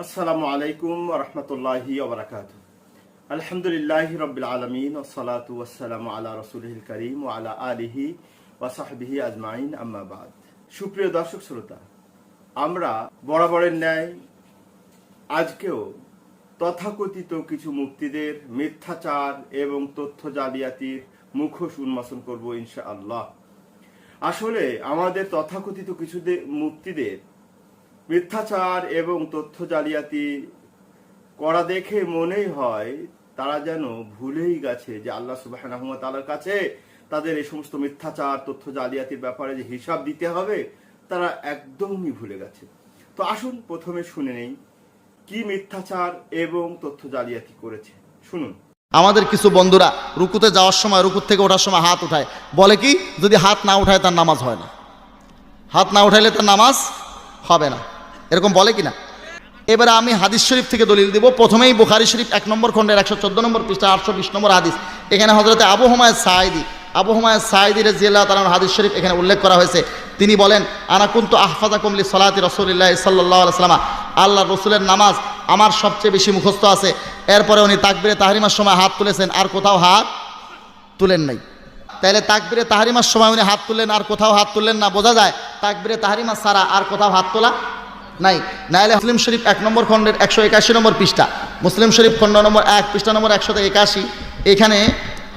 আসসালামু আলাইকুম ওয়া রাহমাতুল্লাহি ওয়া বারাকাতুহু। আলহামদুলিল্লাহি রাব্বিল আলামিন ওয়াস সালাতু ওয়াস সালামু আলা রাসূলিল কারীম ওয়া আলা আলিহি ওয়া সাহবিহি আজমাইন, আম্মা বাদ। সুপ্রিয় দর্শক শ্রোতা, আমরা বরাবরের ন্যায় আজকেও তথাকথিত কিছু মুফতিদের মিথ্যাচার এবং তথ্য জালিয়াতির মুখোশ উন্মোচন করব ইনশাআল্লাহ। আসলে আমাদের তথাকথিত কিছু মুফতিদের মিথ্যাচার এবং তথ্য জালিয়াতি করা দেখে মনেই হয় তারা যেন ভুলেই গেছে যে আল্লাহ সুবহানাহু ওয়া তাআলার কাছে তাদের এই সমস্ত মিথ্যাচার তথ্য জালিয়াতির ব্যাপারে যে হিসাব দিতে হবে তারা একদমই ভুলে গেছে। তো আসুন প্রথমে শুনে নেই কি মিথ্যাচার এবং তথ্য জালিয়াতি করেছে। শুনুন। আমাদের কিছু বন্ধুরা রুকুতে যাওয়ার সময়, রুকুর থেকে ওঠার সময় হাত উঠায়, বলে কি যদি হাত না উঠায় তার নামাজ হয় না, হাত না উঠাইলে তার নামাজ হবে না, এরকম বলে কিনা। এবারে আমি হাদিস শরীফ থেকে দলিল দিব। প্রথমেই বুখারী শরীফ 1 নম্বর খণ্ডের 114 নম্বর পৃষ্ঠা 820 নম্বর হাদিস। এখানে হযরতে আবু হুমায়দ সাঈদী রাদিয়াল্লাহু তাআলার হাদিস শরীফ এখানে উল্লেখ করা হয়েছে। তিনি বলেন, আনা কুনতু আহফাযাকুম লিসসালাতি রাসূলিল্লাহি সাল্লাল্লাহু আলাইহি ওয়াসাল্লাম, আল্লাহর রাসূলের নামাজ আমার সবচেয়ে বেশি মুখস্থ আছে। এরপরে উনি তাকবীরে তাহরিমার সময় হাত তুলেছেন, আর কোথাও হাত তুলেন নাই। তাহলে তাকবীরে তাহরিমার সময় উনি হাত তুললেন আর কোথাও হাত তুললেন না, বোঝা যায় তাকবীরে তাহরিমা ছাড়া আর কোথাও হাত তোলা নাই। নাইলে মুসলিম শরীফ 1 নম্বর খণ্ডের 181 নম্বর পৃষ্ঠা, মুসলিম শরীফ খণ্ড নম্বর 1 পৃষ্ঠা নম্বর 181, এখানে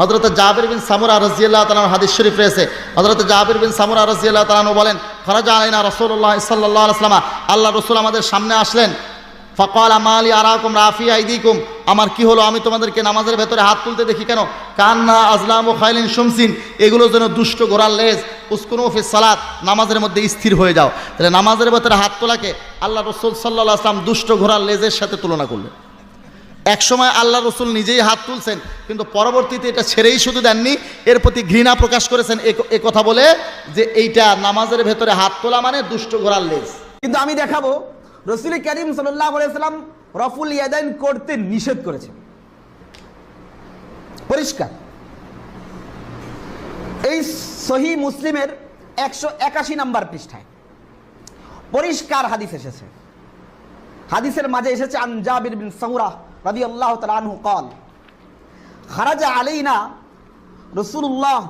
হযরত জাবির বিন সামুরা রাদিয়াল্লাহু তাআলার হাদিস শরীফ রয়েছে। হযরত জাবির বিন সামুরা রাদিয়াল্লাহু তাআলা বলেন, খরাজা আলাইনা রাসূলুল্লাহ সাল্লাল্লাহু আলাইহি ওয়াসাল্লাম, আল্লাহ রাসূল আমাদের সামনে আসলেন। ফাকালা মালি আরাকুম রাফি আইদিকুম, আমার কি হলো, আমি তোমাদেরকে নামাজের ভেতরে হাত তুলতে দেখি কেন? কান্না আজলামু খাইলিন শুমসিন, এগুলো যেন দুষ্ট ঘোড়ার লেজ। উসকুনু ফিস সালাত, নামাজের মধ্যে স্থির হয়ে যাও। তাহলে নামাজের ভেতরে হাত তোলাকে আল্লাহ রাসূল সাল্লাল্লাহু আলাইহি ওয়াসাল্লাম দুষ্ট ঘোড়ার লেজের সাথে তুলনা করলেন। এক সময় আল্লাহ রাসূল নিজেই হাত তুলছেন, কিন্তু পরবর্তীতে এটা ছেড়েই শুধু দেননি, এর প্রতি ঘৃণা প্রকাশ করেছেন এ কথা বলে যে এইটা নামাজের ভেতরে হাত তোলা মানে দুষ্ট ঘোড়ার লেজ। কিন্তু আমি দেখাবো রাসূল করিম সাল্লাল্লাহু আলাইহি ওয়াসাল্লাম রফুল ইয়াদাইন করতে নিষেধ করেছেন, পরিষ্কার। এই সহিহ মুসলিমের 181 নম্বর পৃষ্ঠায় পরিষ্কার হাদিস এসেছে। হাদিসের মাঝে এসেছে, আন জাবির বিন সামুরা রাদিয়াল্লাহু তাআলা আনহু قال خرج علينا رسول الله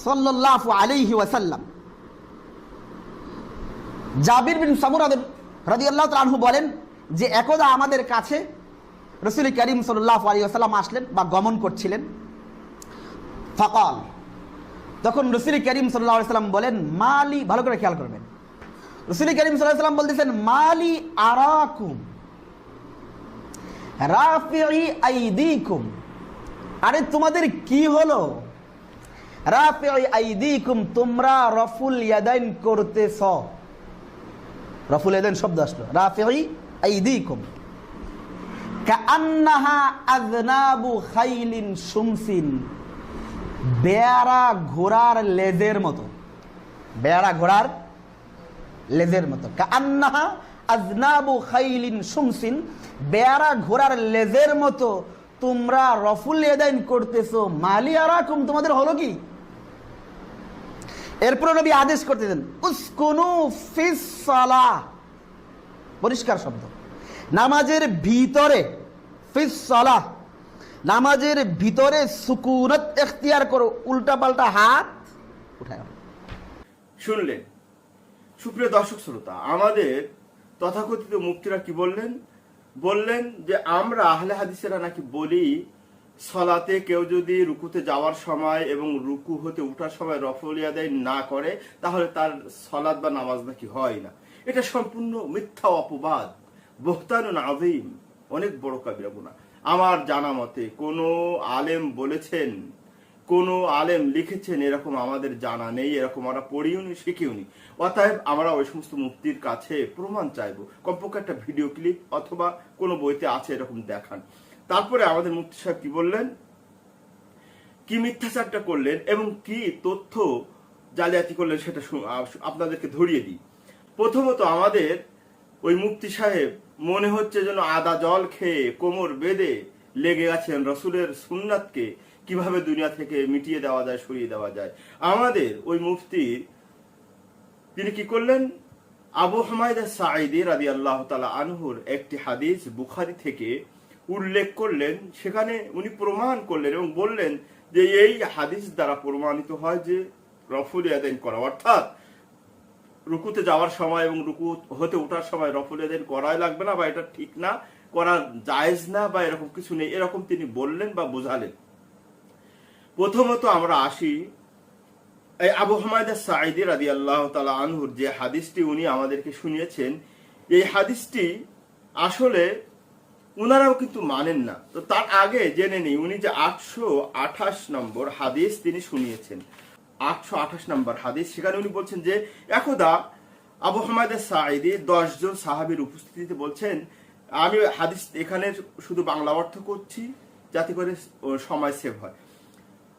সাল্লাল্লাহু আলাইহি ওয়াসাল্লাম। জাবির বিন সামুরা রাদিয়াল্লাহু তাআলা আনহু বলেন যে একদা আমাদের কাছে রাসূল করিম সাল্লাল্লাহু আলাইহি ওয়াসাল্লাম আসলেন বা গমন করছিলেন। ফাকাল, তখন রাসূল করিম সাল্লাল্লাহু আলাইহি ওয়াসাল্লাম বলেন, মালি, ভালো করে খেয়াল করবেন, রাসূল করিম সাল্লাল্লাহু আলাইহি ওয়াসাল্লাম বলতেছেন, মালি আরাকুম রাফিই আইদিকুম, আরে তোমাদের কি হলো? রাফিই আইদিকুম, তোমরা রফুল ইয়াদাইন করতেছ। রফুল ইয়াদাইন শব্দ আসলো, রাফিই আইদিকুম কাআন্নাহা আযনাবু খাইলিন শুমসিন, বেয়ারা ঘোড়ার লেজের মতো, বেয়ারা ঘোড়ার লেজের মতো। কাআন্নাহা আযনাবু খাইলিন শুমসিন, বেয়ারা ঘোড়ার লেজের মতো তোমরা রফুল ইয়াদাইন করতেছো। মালি আরাকুম, তোমাদের হলো কি? এরপর নবী আদেশ করতেছেন, উসকুনু ফিস সালাহ, পরিষ্কার শব্দ, নামাজের ভিতরে, ফিস সালাহ, নামাজের ভিতরে সুকুনত ইখতিয়ার করো, উল্টা পাল্টা হাত উঠায়। শুনলেন সুপ্রিয় দর্শক শ্রোতা, আমাদের তথাকথিত মুফতিরা কি বললেন যে আমরা আহলে হাদিসেরা নাকি বলি সলাতে কেউ যদি রুকুতে যাওয়ার সময় এবং রুকু হতে ওঠার সময় রফুল ইয়াদাইন না করে তাহলে তার সলাত বা নামাজ নাকি হয় না। এটা সম্পূর্ণ মিথ্যা অপবাদ, বুহতানুন আযীম, অনেক বড় কাবিরা গুনাহ। আমার জানা মতে কোনো আলেম বলেছেন, কোনো আলেম লিখেছেন এরকম আমাদের জানা নেই, এরকম আমরা পড়িওনি, শিখিওনি। অতএব আমরা ওই সমস্ত মুফতির কাছে প্রমাণ চাইবো, কমপক্ষে একটা ভিডিও ক্লিপ অথবা কোনো বইতে আছে এরকম দেখান। তারপরে আমাদের মুফতি সাহেব কি বললেন, কি মিথ্যাচারটা করলেন এবং কি তথ্য জালিয়াতি করলেন সেটা আপনাদেরকে ধরিয়ে দিই। প্রথমত আমাদের ওই মুফতি সাহেব মনে হচ্ছে যেন আদা জল খেয়ে কোমর বেঁধে লেগে আছেন রাসূলের সুন্নাতকে কিভাবে দুনিয়া থেকে মিটিয়ে দেওয়া যায়, সরিয়ে দেওয়া যায়। আমাদের ওই মুফতি তিনি কি করলেন, আবু হুমায়দা সাঈদী রাদিয়াল্লাহু তাআলা আনহুর একটি হাদিস বুখারী থেকে উল্লেখ করলেন। সেখানে উনি প্রমাণ করলেন এবং বললেন যে এই হাদিস দ্বারা প্রমাণিত হয় যে রফুল ইয়াদাইন করা, অর্থাৎ রুকুতে যাওয়ার সময় এবং রুকু হতে ওঠার সময় রফুল ইয়াদাইন করাই লাগবে না, বা এটা ঠিক না, করা জায়েজ না, বা এরকম কিছু নেই, এরকম তিনি বললেন বা বোঝালেন। প্রথমত আমরা আসি এই আবু হুমায়দা সাঈদী রাদিয়াল্লাহু তাআলা আনহুর যে হাদিসটি উনি আমাদেরকে শুনিয়েছেন, এই হাদিসটি আসলে উনারাও কিন্তু মানেন না। তো তার আগে জেনে নিই উনি যে 828 নম্বর হাদিস তিনি শুনিয়েছেন, 828 নম্বর হাদিস, সেখানে উনি বলছেন যে একদা আবু হুমায়দা সাঈদী 10 জন সাহাবীর উপস্থিতিতে বলছেন, আমি হাদিস এখানে শুধু বাংলা অর্থ করছি যাতে করে সময় সেভ হয়।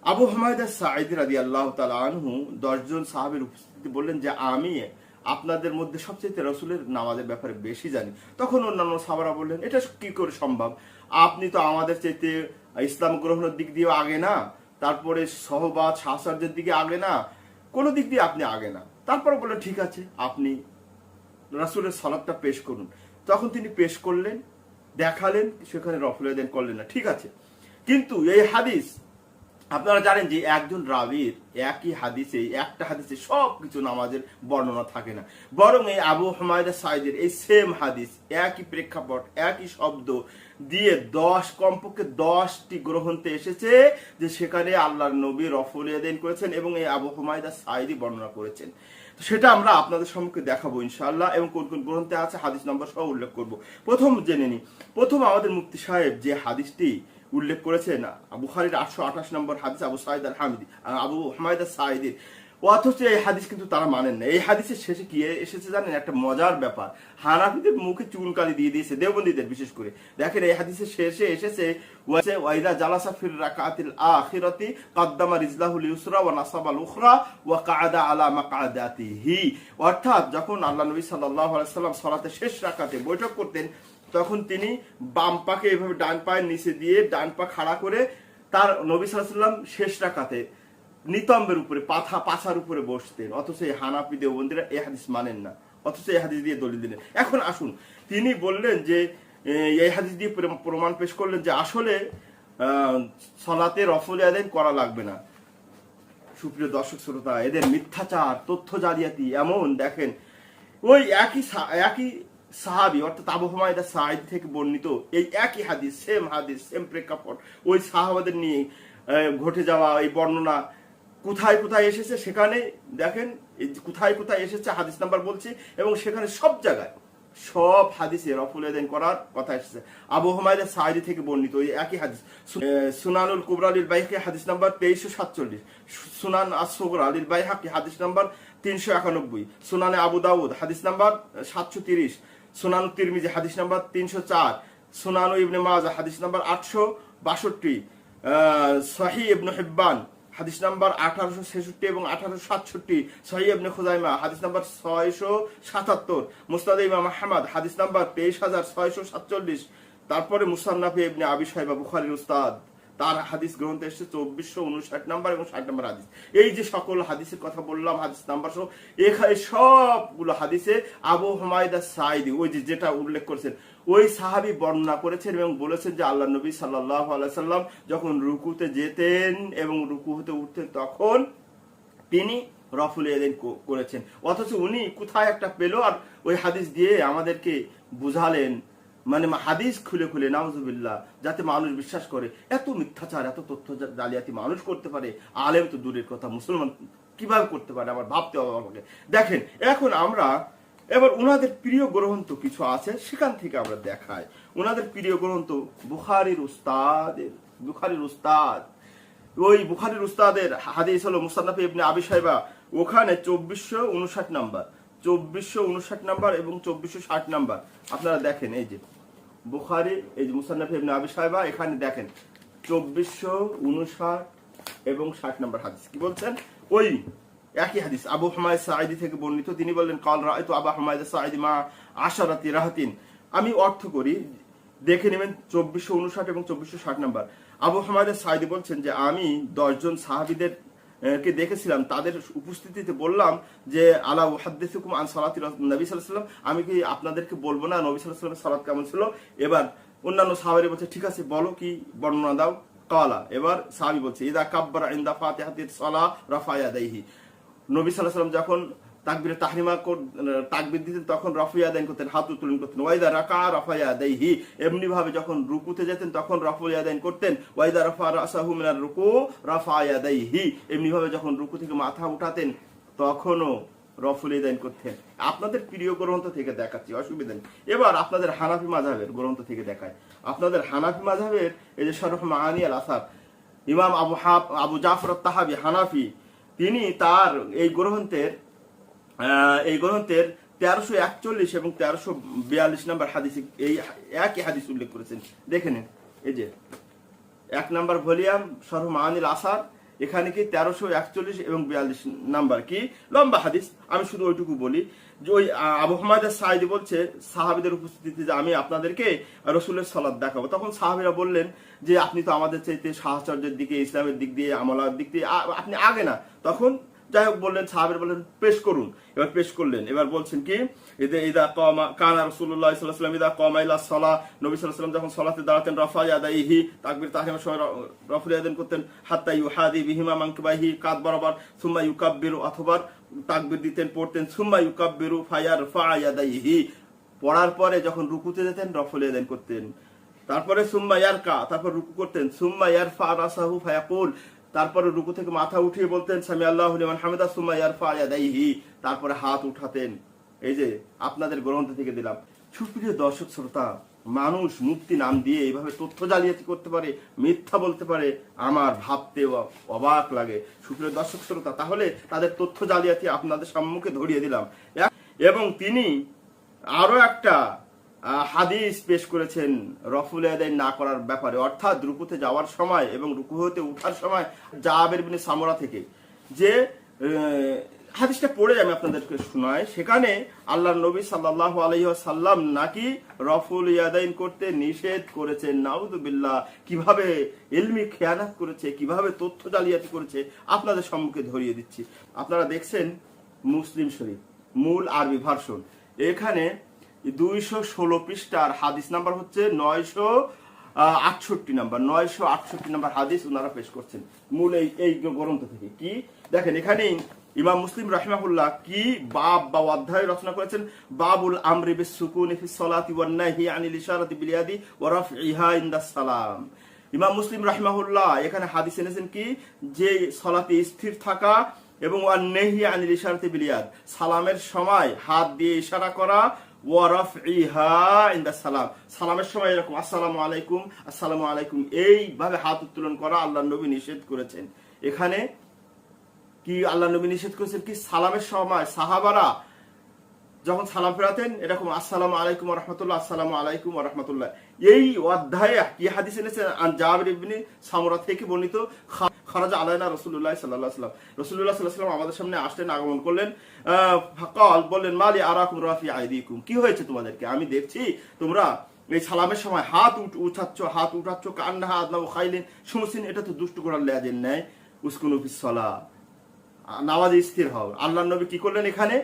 আবু হুমায়দা সাঈদী রাদিয়াল্লাহু তাআলা আনহু 10 জন সাহাবীর উপস্থিতিতে বললেন যে আমি আপনাদের মধ্যে সবচেয়ে রাসূলের নামাজের ব্যাপারে বেশি জানি। তখন অন্যান্য সাহাবারা বললেন, এটা কি করে সম্ভব? আপনি তো আমাদের চাইতে ইসলাম গ্রহণের দিক দিয়ে আগে না, তারপরে সহবাত সাহচর্যের দিকে আগে না, কোনো দিক দিয়ে আপনি আগে না। তারপরে বললেন, ঠিক আছে, আপনি রাসূলের সালাতটা পেশ করুন। তখন তিনি পেশ করলেন, দেখালেন, সেখানে রফুল ইয়াদাইন করলেন না, ঠিক আছে। কিন্তু এই হাদিস আপনারা জানেন যে একজন রাবীর একই হাদিসে, একটা হাদিসে সবকিছু নামাজের বর্ণনা থাকে না, বরং এই আবু হুমায়দা সাঈদীর এই সেম হাদিস, একই প্রেক্ষাপট, একই শব্দ দিয়ে কমপক্ষে 10টি গ্রন্থে এসেছে যে সেখানে আল্লাহর নবী রফুল ইয়াদাইন করেছেন এবং এই আবু হুমায়দা সাঈদী বর্ণনা করেছেন। সেটা আমরা আপনাদের সম্মুখে দেখাবো ইনশাআল্লাহ, এবং কোন কোন গ্রন্থে আছে হাদিস নম্বর সহ উল্লেখ করব। প্রথম জেনে নিই, প্রথম আমাদের মুফতি সাহেব যে হাদিসটি উল্লেখ করেছেন বুখারীর 828 নম্বর হাদিস আবু সাঈদ আল হামিদি, আবু হুমায়দা সাঈদীর, অথচ এই হাদিস কিন্তু তারা মানেন না। এই হাদিসের শেষে কি এসেছে জানেন? একটা মজার ব্যাপার, হানাফিদের মুখে চুনকালি দিয়ে দিয়েছে, দেওবন্দীদের বিশেষ করে। দেখেন এই হাদিসের শেষে এসেছে ওয়াইদা জালাসা ফির রাকাতিল আখিরাতি কাদ্দামা রিজলাহুল ইউসরা ওয়া নাসাবাল উখরা ওয়া কাআদা আলা মাকআদাতিহি, অর্থাৎ যখন আল্লাহ নবী সাল্লাল্লাহু আলাইহি সাল্লাম সালাতের শেষ রাকাতে বৈঠক করতেন, তখন তিনি বাম পাকে এভাবে ডান পায়ের নিচে দিয়ে ডান পা খাড়া করে তার নবী সাল্লাল্লাহু আলাইহি সাল্লাম শেষ রাকাতে নিতম্বের উপরে পাছার উপরে বসতেন। অথচ এই হানাফি দেওবন্দীরা এই হাদিস মানেন না, অথচ এই হাদিস দিয়ে দলিল দিলেন। এখন আসুন, তিনি বললেন যে এই হাদিস দিয়ে প্রমাণ পেশ করলেন যে আসলে সালাতে রফুল ইয়াদাইন করা লাগবে না। সুপ্রিয় দর্শক শ্রোতা, এদের মিথ্যাচার, তথ্য জালিয়াতি এমন, দেখেন ওই একই সাহাবী অর্থাৎ আবু হুমায়দা সাঈদী থেকে বর্ণিত এই একই হাদিস, সেম প্রেক্ষাপট, ওই সাহাবাদের নিয়ে ঘটে যাওয়া এই বর্ণনা কোথায় কোথায় এসেছে, সেখানে দেখেন কোথায় কোথায় এসেছে হাদিস নাম্বার বলছি, এবং সেখানে সব জায়গায় সব হাদিসে রফুল ইয়াদাইন করার কথা এসেছে। আবু হুমায়দা সাঈদী থেকে বর্ণিত ওই একই হাদিস, সুনানুল কুবরা লিল বাইহাকি হাদিস নাম্বার 2347, সুনান আস-সুগরা লিল বাইহাকি হাদিস নাম্বার 391, সুনানে আবু দাউদ হাদিস নাম্বার 730, সুনানু তিরমিজি হাদিস নাম্বার 304, সুনানু ইবনে মাজাহ হাদিস নাম্বার 862, সহিহ ইবনে হিব্বান হাদিস নাম্বার 1866 এবং 1867, সহিহ ইবনে খুজাইমা হাদিস নাম্বার 677, মুসনাদ ইমাম আহমদ হাদিস নাম্বার 23647, তারপরে মুসান্নাফে ইবনে আবি শাইবা বুখারীর উস্তাদ, তার হাদিস গ্রন্থে এসেছে 2459 নাম্বার এবং 60 নম্বর হাদিস। এই যে সকল হাদিসের কথা বললাম হাদিস নাম্বার সহ, এখানে সবগুলো হাদিসে আবু হুমায়দা সাঈদী ওই যেটা উল্লেখ করেছেন ওই সাহাবী বর্ণনা করেছেন এবং বলেছেন যে আল্লাহ নবী সাল্লাল্লাহু আলাইহি সাল্লাম যখন রুকুতে যেতেন এবং রুকু হতে উঠতেন তখন তিনি রফুল ইয়াদাইন করেছেন। অথচ উনি কোথায় একটা পেল আর ওই হাদিস দিয়ে আমাদেরকে বুঝালেন, মানে হাদিস খুলে খুলে, নাউজুবিল্লাহ, যাতে মানুষ বিশ্বাস করে। এত মিথ্যাচার, এত তথ্য জালিয়াতি মানুষ করতে পারে, আলেম তো দূরের কথা, মুসলমান কিভাবে করতে পারে আমার ভাবতে হবে আমাকে। দেখেন এখন আমরা এবার উনাদের প্রিয় গ্রন্থ কিছু আছে সেখান থেকে আমরা দেখাই। উনাদের প্রিয় গ্রন্থ বুখারীর উস্তাদ, ওই বুখারীর উস্তাদের হাদিস হলো মুসান্নাফ ইবনে আবি শাইবা, ওখানে 2459 নাম্বার, 2459 নাম্বার এবং 2460 নাম্বার। আপনারা দেখেন এই যে বুখারী, এই যে মুসান্নাফ ইবনে আবি শাইবা, এখানে দেখেন 2459 এবং 60 নাম্বার হাদিস কি বলছেন, ওই একই হাদিস আবু হুমায়দা সাঈদী থেকে বর্ণিত। তিনি বললেন কাল রাআইতু আবু হুমায়দা সাঈদী মা আশারাতি রাহাতিন। আমি অর্থ করি, দেখে নেবেন 2459 এবং 2460 নাম্বার। আবু হুমায়দা সাঈদী বলছেন যে আমি 10 জন সাহাবীদের কে দেখেছিলাম, তাদের উপস্থিতিতে বললাম যে আলা উহাদ্দিসুকুম আন সালাতি নবী সাল্লাল্লাহু আলাইহি ওয়াসাল্লাম, আমি কি আপনাদেরকে বলবো না নবী সাল্লাল্লাহু আলাইহি ওয়াসাল্লামের সালাত কেমন ছিল? এবার অন্যান্য সাহাবী বলছে ঠিক আছে বলো, কি বর্ণনা দাও। কালা, এবার সাহাবী বলছে ইদা কাব্বারা ইনদা ফাতিহাতিস সালাহ রাফা ইয়াদাইহি, নবী সাল্লাল্লাহু আলাইহি ওয়াসাল্লাম যখন তাকবীরে তাহরিমা তাকবীর দিতেন তখন রাফা ইয়াদাইন করতেন, হাত উত্তোলন করতেন। ওয়াইদা রাকা রাফা ইয়াদাইহি, এমনি ভাবে যখন রুকুতে যেতেন তখন রাফা ইয়াদাইন করতেন। ওয়াইদা রাফা রাসাহু মিনার রুকু রাফা ইয়াদাইহি, এমনি ভাবে যখন রুকু থেকে মাথা উঠাতেন তখনও রফুল ইয়াদাইন করতেন। আপনাদের প্রিয় গ্রন্থ থেকে দেখাচ্ছি, অসুবিধা নেই। এবার আপনাদের হানাফি মাযহাবের গ্রন্থ থেকে দেখায়। আপনাদের হানাফি মাযহাবের এই যে শরহ মাআনি আল আসার, ইমাম আবু জাফর আত-তাহাবি হানাফি, তিনি তার এই গ্রন্থের 1341 এবং 1342 নম্বর হাদিসে এই একই হাদিস উল্লেখ করেছেন। দেখে নিন, এই যে 1 নম্বর ভলিউম শরহ মাআনিল আসার, এখানে কি 1341 এবং 42 নাম্বার, কি লম্বা হাদিস। আমি শুধু ওইটুকু বলি যে ওই আবু হুমায়দ আস-সাঈদী বলছে সাহাবীদের উপস্থিতিতে যে আমি আপনাদেরকে রাসূলের সালাত দেখাবো। তখন সাহাবীরা বললেন যে আপনি তো আমাদের চাইতে সাহচর্যের দিকে, ইসলামের দিক দিয়ে, আমলার দিক দিয়ে আপনি আগে না। তখন যাই হোক বললেন, সাহাবীরা বললেন পেশ করুন। এবার পেশ করলেন, এবার বলছেন কি ইদা কামা কানা রাসূলুল্লাহ সাল্লাল্লাহু আলাইহি ওয়াসাল্লাম ইদা কামা ইলা সালাহ, নবী সাল্লাল্লাহু আলাইহি ওয়াসাল্লাম যখন সালাতে দাঁড়াতেন রাফা ইয়াদাইহি, তাকবীর তাহরিমার সময় রাফুল ইয়াদাইন করতেন, হাত্তা ইউহাদি বিহিমা মানকিবাইহি, কাঁধ বরাবর, সুম্মা ইউকাব্বিরু, অথবা তাকবীর দিতেন পড়তেন সুম্মা ইউকাব্বিরু ফায়ারফা ইয়াদাইহি, পড়ার পরে যখন রুকুতে যেতেন রাফুল ইয়াদাইন করতেন। তারপরে সুম্মা ইয়ারকা, তারপর রুকু করতেন, সুম্মা ইয়ারফা রাসাহু ফায়াকুল, তারপরে রুকু থেকে মাথা উঠিয়ে বলতেন সামি আল্লাহু লিমান হামিদা, সুম্মা ইয়ারফা ইয়াদাইহি, তারপরে হাত উঠাতেন। এই যে আপনাদের গ্রন্থ থেকে দিলাম। সুপ্রিয় দর্শক শ্রোতা, মানুষ মুক্তি নাম দিয়ে এইভাবে তথ্য জালিয়াতি করতে পারে, মিথ্যা বলতে পারে, আমার ভাবতে অবাক লাগে। সুপ্রিয় দর্শক শ্রোতা, তাহলে তাদের তথ্য জালিয়াতি আপনাদের সম্মুখে ধরিয়ে দিলাম। এবং তিনি আরো একটা হাদিস পেশ করেছেন রফুল ইয়াদাইন না করার ব্যাপারে, অর্থাৎ রুকুতে যাওয়ার সময় এবং রুকু হতে ওঠার সময় জাবের বিন সামরা থেকে, যে হাদিসটা পড়ে আমি আপনাদেরকে শোনাই। সেখানে আল্লাহর নবী সাল্লাল্লাহু আলাইহি ওয়াসাল্লাম নাকি রফুল ইয়াদাইন করতে নিষেধ করেছেন। নাউযুবিল্লাহ, কিভাবে ইলমি খেয়ানত করেছে, কিভাবে তথ্য জালিয়াতি করেছে আপনাদের সম্মুখে ধরিয়ে দিচ্ছি। আপনারা দেখছেন মুসলিম শরীফ মূল আরবি ভার্সন, এখানে 216 পৃষ্ঠার হাদিস নাম্বার হচ্ছে 968 নাম্বার, 968 নাম্বার হাদিস ওনারা পেশ করছেন মূল এই গ্রন্থ থেকে। কি দেখেন, এখানে ইমাম মুসলিম রাহিমাহুল্লাহ কি বাব বা অধ্যায় রচনা করেছেন, বাবুল আমরি বিস সুকুনি ফিস সালাতি ওয়ান নাহি আনিল ইশারাতি বিল ইয়াদি ওয়া রাফইহা ইনদা সালাম। ইমাম মুসলিম রাহিমাহুল্লাহ এখানে হাদিস এনেছেন কি, যে সালাতে স্থির থাকা এবং ওয়ান নাহি আনিল ইশারাতি বিল ইয়াদ, সালামের সময় হাত দিয়ে ইশারা করা, ওয়া রাফইহা ইনদা সালাম, সালামের সময় এরকম আসসালামু আলাইকুম আসসালামু আলাইকুম এইভাবে হাত উত্তোলন করা আল্লাহর নবী নিষেধ করেছেন। এখানে কি আল্লাহর নবী নিষেধ করেছেন কি, সালামের সময় সাহাবারা যখন সালাম ফেরাতেন এরকম আসসালামু আলাইকুম ওয়া রাহমাতুল্লাহ, আসসালামু আলাইকুম ওয়া রাহমাতুল্লাহ। এই অধ্যায়ে কি হাদিস এনেছেন আন জাবির ইবনে সামরা থেকে বর্ণিত, খারাজা আলাইনা রাসূলুল্লাহ সাল্লাল্লাহু আলাইহি ওয়াসাল্লাম, রাসূলুল্লাহ সাল্লাল্লাহু আলাইহি ওয়াসাল্লাম আমাদের সামনে আসলেন, আগমন করলেন। ফাকাল, বললেন মালি আরাকুম রাফি আইদিকুম, কি হয়েছে তোমাদেরকে, আমি দেখছি তোমরা এই সালামের সময় হাত উঠাচ্ছ কান্নাহা আদনাউ খাইলিন শুমসিন, এটা তো দুষ্ট ঘোড়ার লেজের ন্যায়। উসকুনু ফিস সালাহ, নামাজে স্থির হও। আল্লাহর নবী কি করলেন এখানে,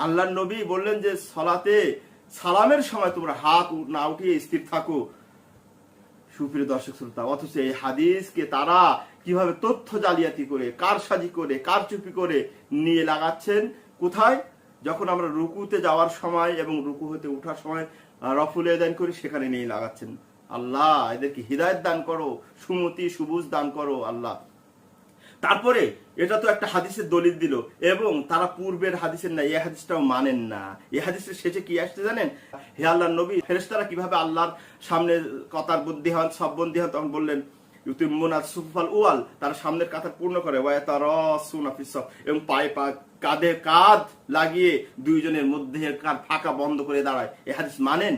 আল্লাহর নবী বললেন যে সালাতে সালামের সময় তোমরা হাত না উঠিয়ে স্থির থাকো। সুপ্রিয় দর্শক শ্রোতা, অথচ এই হাদিসকে তারা কিভাবে তথ্য জালিয়াতি করে, কারসাজি করে, কারচুপি করে নিয়ে লাগাচ্ছেন কোথায়, যখন আমরা রুকুতে যাওয়ার সময় এবং রুকু হতে ওঠার সময় রফুল ইয়াদাইন করি সেখানে নিয়ে লাগাচ্ছেন। আল্লাহ এদেরকে হিদায়াত দান করো, সুমতি সুবুজ দান করো আল্লাহ। তারপরে এটা তো একটা হাদিসের দলিল দিল, এবং তারা পূর্বের হাদিসের না এই হাদিসটাও মানেন না। এই হাদিসের শেষে কি আসছে জানেন, হে আল্লাহর নবী, ফেরেশতারা কিভাবে আল্লাহর সামনে কাতার বন্দী হন, সব বন্দী হন, তখন বললেন ইউতিমুনা সুফাল উয়াল, তারা সামনের কাতার পূর্ণ করে, ওয়া তারাসুনা ফিস সাফ, এবং পায়ে পা কাঁধে কাঁধ লাগিয়ে দুইজনের মধ্যে ফাঁকা বন্ধ করে দাঁড়ায়। এই হাদিস মানেন?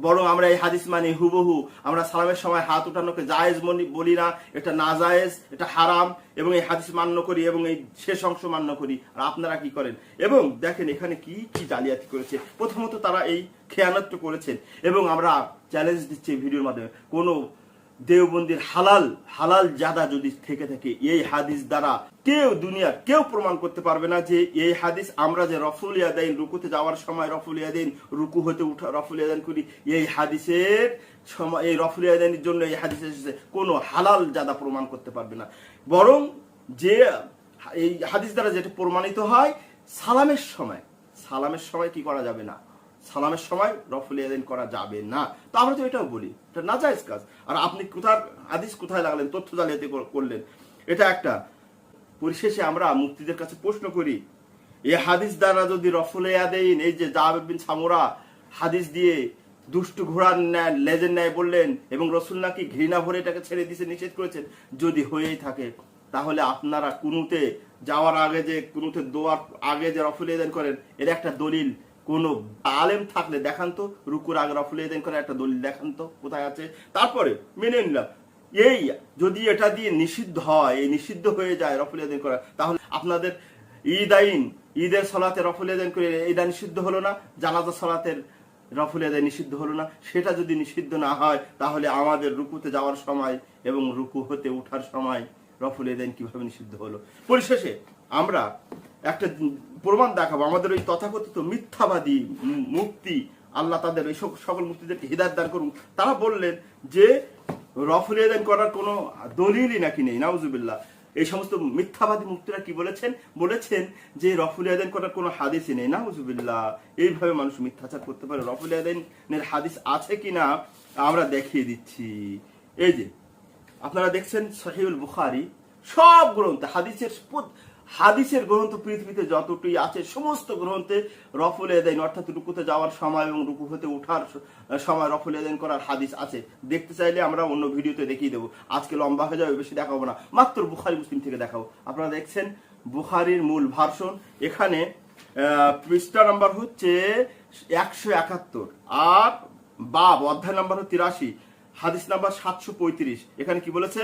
বরং আমরা এই হাদিস মানি হুবহু। আমরা সালামের সময় হাত উঠানোকে জায়েজ বলি না, এটা না জায়েজ, এটা হারাম, এবং এই হাদিস মান্য করি এবং এই শেষ অংশ মান্য করি। আর আপনারা কি করেন? এবং দেখেন এখানে কি কি জালিয়াতি করেছে। প্রথমত তারা এই খেয়ানত করেছেন, এবং আমরা চ্যালেঞ্জ দিচ্ছি ভিডিওর মাধ্যমে, কোনো দেওবন্দির হালাল হালাল জাদা যদি থেকে থাকে, এই হাদিস দ্বারা কেউ দুনিয়ার কেউ প্রমাণ করতে পারবে না যে এই হাদিস আমরা যে রফুল ইয়াদাইন রুকুতে যাওয়ার সময় রফুল ইয়াদাইন রুকু হতে উঠা রফুল ইয়াদাইন করি, এই হাদিসের সময় এই রফুল ইয়াদাইনের জন্য এই হাদিস এসেছে, কোনো হালাল জাদা প্রমাণ করতে পারবে না। বরং যে এই হাদিস দ্বারা যেটা প্রমাণিত হয়, সালামের সময় কি করা যাবে না, সালামের সময় রফুল ইয়াদাইন করা যাবে না। তো আমরা তো এটাও বলি এটা নাজায়েজ কাজ। আর আপনি হাদিস কোথায় লাগলেন, তথ্য জালিয়াতি করলেন, এটা একটা। পরিশেষে আমরা মুফতিদের কাছে প্রশ্ন করি, এই হাদিস দ্বারা যদি রফুল ইয়াদাইন, এই যে জাবের বিন সামুরা হাদিস দিয়ে দুষ্টু ঘোড়ার ন্যায় লেজের ন্যায় বললেন এবং রসুল নাকি ঘৃণা ভরে এটাকে ছেড়ে দিতে নিষেধ করেছেন, যদি হয়েই থাকে তাহলে আপনারা কুনুতে যাওয়ার আগে যে কুনুতে দোয়ার আগে যে রফুল ইয়াদাইন করেন, এর একটা দলিল কোন আলেম থাকলে দেখান তো, রুকুর আগে রফুল ইয়াদাইন করে একটা দলিল দেখান তো কোথায় আছে। তারপরে মেনে নিলাম এই যদি এটা দিয়ে নিষিদ্ধ হয়, এই নিষিদ্ধ হয়ে যায় রফুল ইয়াদাইন করা, তাহলে আপনাদের ঈদের সলাতে রফুল ইয়াদাইন করে এটা নিষিদ্ধ হলো না, জানাজা সলাতের রফুল ইয়াদাইন নিষিদ্ধ হলো না। সেটা যদি নিষিদ্ধ না হয় তাহলে আমাদের রুকুতে যাওয়ার সময় এবং রুকু হতে উঠার সময় রফুল ইয়াদাইন কিভাবে নিষিদ্ধ হলো। পরিশেষে আমরা একটা প্রমাণ দেখাবো, আমাদের ওই তথাকথিত মিথ্যাবাদী মুফতি, আল্লাহ তাদের এই সকল মুফতিদেরকে হিদায়াত দান করুন, তারা বললেন যে রফুল ইয়াদাইন করার কোনো দলিলই নাকি নেই। নাউজুবিল্লাহ। এই সমস্ত মিথ্যাবাদী মুফতিরা কি বলেছেন যে রফুল ইয়াদাইন করার কোনো হাদিসই নেই। নাউজুবিল্লাহ। এইভাবে মানুষ মিথ্যাচার করতে পারে। রফুল ইয়াদাইনের হাদিস আছে কিনা আমরা দেখিয়ে দিচ্ছি। এই যে আপনারা দেখছেন সহিহুল বুখারী, সব গ্রন্থে হাদিসের গ্রন্থ পৃথিবীতে যতটুকু আছে সমস্ত গ্রন্থে রফুল ইয়াদাইন অর্থাৎ রুকুতে যাওয়ার সময় এবং রুকু হতে ওঠার সময় রফুল ইয়াদাইন করার হাদিস আছে। দেখতে চাইলে আমরা অন্য ভিডিওতে দেখিয়ে দেবো, আজকে লম্বা হয়ে যাবে, বেশি দেখাবো না, মাত্র বুখারী মুসলিম থেকে দেখাবো। আপনারা দেখছেন বুখারীর মূল ভার্সন, এখানে পৃষ্ঠা নাম্বার হচ্ছে 171 আর বাব অধ্যায় নাম্বার 83, হাদিস নাম্বার 735। এখানে কি বলেছে,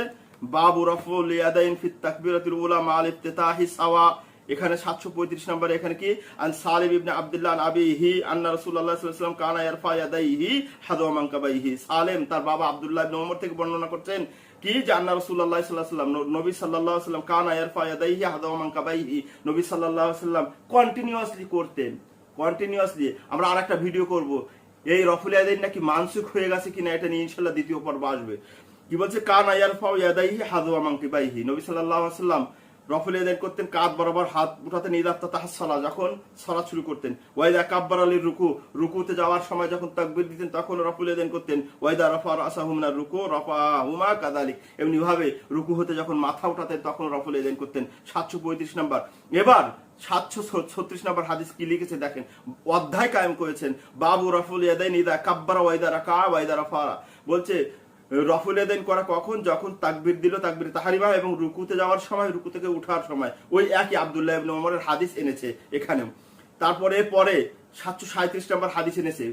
বাবু রফুল ইয়াদাইন ফিত তাকবীরাতুল উলা মা'আল ইফতিতাহি সাওয়া। এখানে 735 নম্বরে এখানে কি, আন সালিম ইবনে আব্দুল্লাহ আন আবিহি আন্না রাসূলুল্লাহ সাল্লাল্লাহু আলাইহি ওয়াসাল্লাম কানা ইয়ারফা ইয়াদাইহি হাদওয়া মানকাবাইহি। সালেম তার বাবা আব্দুল্লাহ ইবনে ওমর থেকে বর্ণনা করছেন কি, যে আন্না রাসূলুল্লাহ সাল্লাল্লাহু আলাইহি ওয়াসাল্লাম, নবী সাল্লাল্লাহু আলাইহি ওয়াসাল্লাম কানা ইয়ারফা ইয়াদাইহি হাদওয়া মানকাবাইহি, নবী সাল্লাল্লাহু আলাইহি ওয়াসাল্লাম কন্টিনিউয়াসলি করতেন। আমরা আরেকটা ভিডিও করব এই রফুল ইয়াদাইন নাকি মানসুখ হয়ে গেছে কিনা, এটা নিয়ে ইনশাআল্লাহ দ্বিতীয় পর্ব আসবে। কি বলছে, কানা ইয়ারফা ইয়াদাইহি হাদওয়া মানকাবাইহি, নবী সাল্লাল্লাহু আলাইহি ওয়াসাল্লাম রফুল ইয়াদাইন করতেন, কাঁধ বরাবর হাত উঠাতেন, ইদাফতা তাহাসসালা, যখন সালাত শুরু করতেন, ওয়াইদা কাব্বারা লির রুকুতে যাওয়ার সময় যখন তাকবীর দিতেন তখন রফুল ইয়াদাইন করতেন, ওয়াইদা রাফা রাসাহু মিনার রুকু রাফাহুমা কাযালিক, এমনি ভাবে রুকু হতে যখন মাথা উঠাতেন তখন রফুল ইয়াদাইন করতেন। 735 নম্বর। এবার 736 নম্বর হাদিস কি লিখেছে দেখেন, অধ্যায় কায়েম করেছেন, বাবু রফুল ইয়াদাইন ইদা কাব্বারা ওয়াইদা রাকা ওয়াইদা রাফা। বলছে রফুল ইয়াদাইন করা কখন, যখন তাকবীর দিল, তাকবীর তাহরিমা, এবং রুকুতে যাওয়ার সময়, রুকু থেকে উঠার সময়। ওই একই আব্দুল্লাহ ইবনে ওমরের হাদিস এনেছে এখানেও। তারপরে 737 নম্বর হাদিস এনেছে,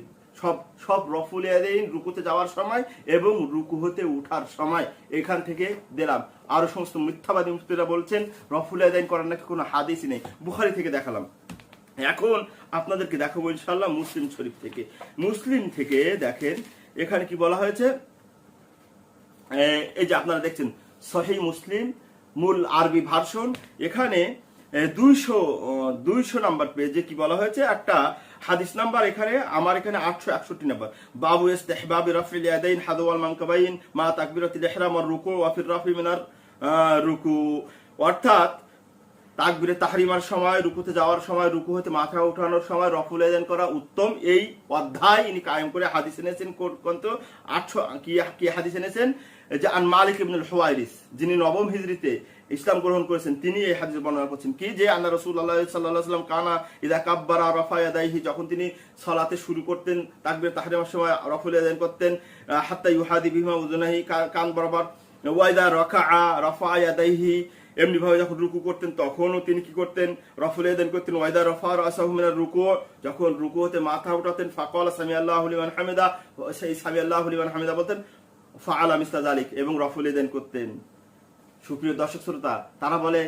সব রফুল ইয়াদাইন রুকুতে যাওয়ার সময় এবং রুকু হতে উঠার সময়। এখান থেকে দিলাম। আরো সমস্ত মিথ্যাবাদী মুফতিরা বলছেন রফুল ইয়াদাইন করার নাকি কোনো হাদিসই নেই। বুখারী থেকে দেখালাম, এখন আপনাদেরকে দেখাবো ইনশাআল্লাহ মুসলিম শরীফ থেকে। মুসলিম থেকে দেখেন এখানে কি বলা হয়েছে, এই যে আপনারা দেখছেন সহিহ মুসলিম মূল আরবি ভার্সন, এখানে 200 নাম্বার পেজে কি বলা হয়েছে, একটা হাদিস নাম্বার এখানে আমার এখানে 861 নাম্বার, বাবু ইস্তিহবাবি রাফিল ইয়াদাইন হাদওয়াল মানকাবাইন মা তাকবীরাতিল ইহরাম ওয়ার রুকু ওয়া ফির রাফি মিনার রুকু। অর্থাৎ তাকবীরে তাহরিমার সময়, রুকুতে যাওয়ার সময়, রুকু হতে মাথা উঠানোর সময় রফুল ইয়াদাইন করা উত্তম। এই অধ্যায় ইনি কায়েম করে হাদিস এনেছেন। কত 800 কি হাদিস এনেছেন, যে আন মালিক ইবনুল হুয়াইরিস, যিনি 9ম হিজরিতে ইসলাম গ্রহণ করেছেন, তিনি এই হাদিস বর্ণনা করছেন কি, যে আন্না রাসূলুল্লাহ সাল্লাল্লাহু আলাইহি ওয়াসাল্লাম কানা ইযা কাব্বারা রাফা ইয়াদাইহি, যখন তিনি সালাতে শুরু করতেন তাকবীর তাহরিমার সময় রফুল ইয়াদাইন করতেন, হাত্তা ইউহাদি বিহিমা উযুনাহি, কান বরাবর, ওয়াইদা রাকাআ রাফা ইয়াদাইহি, এমনি ভাবে যখন রুকু করতেন তখনও তিনি কি করতেন, রফুল ইয়াদাইন করতেন, ওয়াইদা রাফা রাসাহু মিনার রুকু, যখন রুকু হতে মাথা উঠাতেন, ফাকালা সামিআল্লাহু লিমান হামিদা, সেই সামিআল্লাহু লিমান হামিদা বলতেন, ফাআলা মিসলা যালিক, এবং রফুল ইয়াদাইন করতেন। সুপ্রিয় দর্শক শ্রোতা, তারা বলে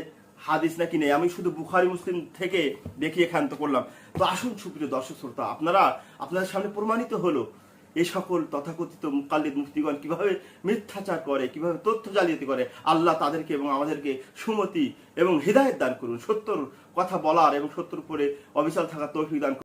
হাদিস নাকি নেই। আমি শুধু বুখারী মুসলিম থেকে দেখিয়ে ক্ষান্ত করলাম। তো আসুন সুপ্রিয় দর্শক শ্রোতা, আপনাদের সামনে প্রমাণিত হলো এই সকল তথাকথিত মুকাল্লিদ মুফতিগণ কিভাবে মিথ্যাচার করে, কিভাবে তথ্য জালিয়াতি করে, আল্লাহ তাদেরকে এবং আমাদেরকে সুমতি এবং হৃদায়ত দান করুন, সত্যর কথা বলার এবং সত্যর উপরে অবিচল থাকার তৌফিক দান করুন।